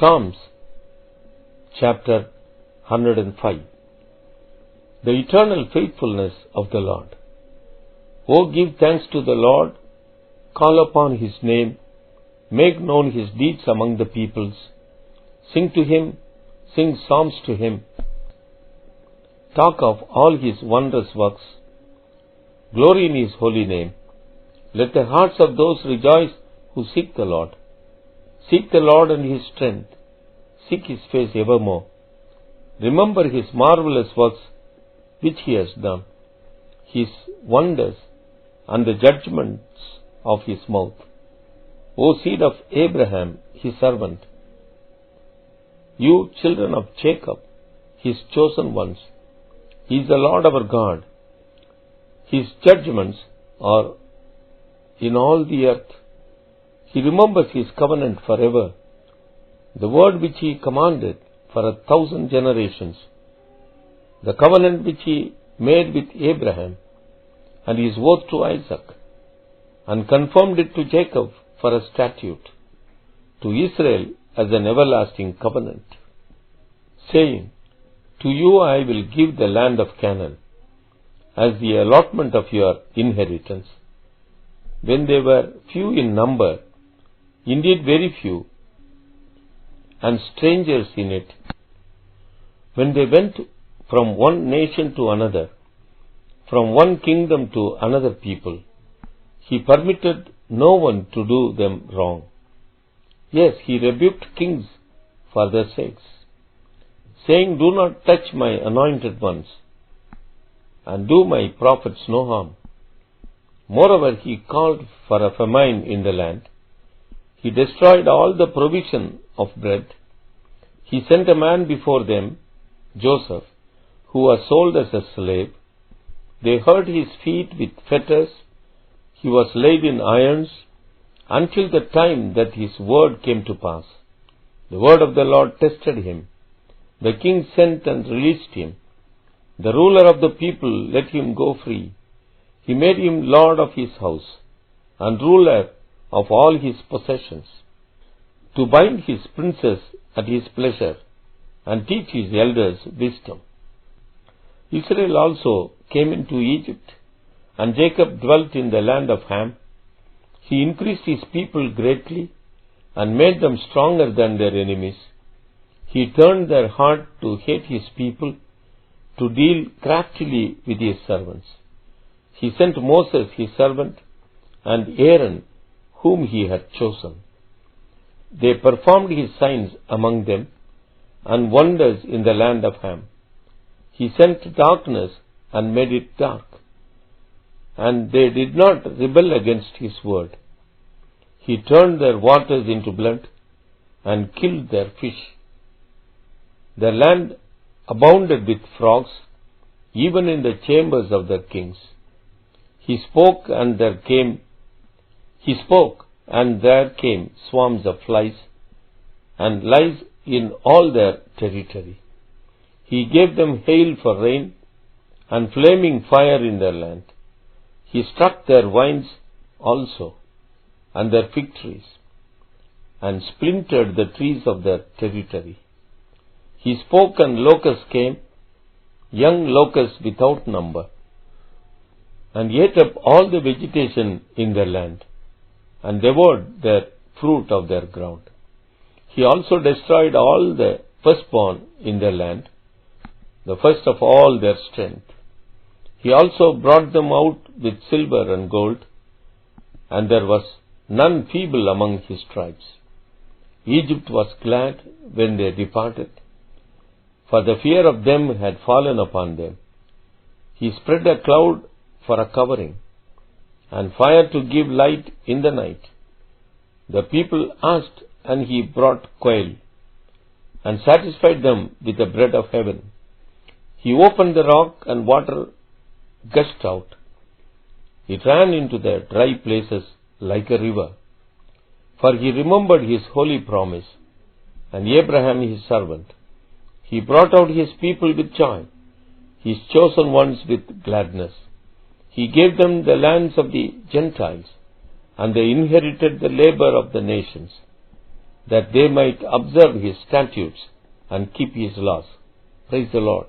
Psalms chapter 105. The eternal faithfulness of the Lord. O give thanks to the Lord, call upon His name, make known His deeds among the peoples. Sing to Him, sing psalms to Him. Talk of all His wondrous works. Glory in His holy name. Let the hearts of those rejoice who seek the Lord. Seek the Lord and His strength. Seek His face evermore. Remember His marvelous works which He has done, His wonders and the judgments of His mouth. O seed of Abraham, His servant, you children of Jacob, His chosen ones. He is the Lord our God. His judgments are in all the earth. He remembers His covenant forever, the word which He commanded for 1,000 generations, the covenant which He made with Abraham and His oath to Isaac, and confirmed it to Jacob for a statute, to Israel as an everlasting covenant, saying, To you I will give the land of Canaan as the allotment of your inheritance. When they were few in number, indeed very few, and strangers in it, when they went from one nation to another, from one kingdom to another people, He permitted no one to do them wrong. Yes, He rebuked kings for their sakes, saying, Do not touch my anointed ones, and do my prophets no harm. Moreover, He called for a famine in the land. He destroyed all the provision of bread. He sent a man before them, Joseph, who was sold as a slave. They hurt his feet with fetters. He was laid in irons until the time that his word came to pass. The word of the Lord tested him. The king sent and released him. The ruler of the people let him go free. He made him lord of his house and ruler of all his possessions, to bind his princes at his pleasure and teach his elders wisdom. Israel also came into Egypt, and Jacob dwelt in the land of Ham. He increased his people greatly and made them stronger than their enemies. He turned their heart to hate his people, to deal craftily with his servants. He sent Moses his servant and Aaron whom he had chosen. They performed his signs among them and wonders in the land of Ham. He sent darkness and made it dark, and they did not rebel against his word. He turned their waters into blood and killed their fish. Their land abounded with frogs, even in the chambers of their kings. He spoke, and there came swarms of flies, and lice in all their territory. He gave them hail for rain, and flaming fire in their land. He struck their vines also, and their fig trees, and splintered the trees of their territory. He spoke, and locusts came, young locusts without number, and ate up all the vegetation in their land, and devoured the fruit of their ground. He also destroyed all the firstborn in their land, the first of all their strength. He also brought them out with silver and gold, and there was none feeble among his tribes. Egypt was glad when they departed, for the fear of them had fallen upon them. He spread a cloud for a covering, and fire to give light in the night. The people asked, and He brought quail, and satisfied them with the bread of heaven. He opened the rock, and water gushed out. It ran into the dry places like a river. For He remembered His holy promise, and Abraham His servant. He brought out His people with joy, His chosen ones with gladness. He gave them the lands of the Gentiles, and they inherited the labor of the nations. that they might observe his statutes and keep his laws. Praise the Lord.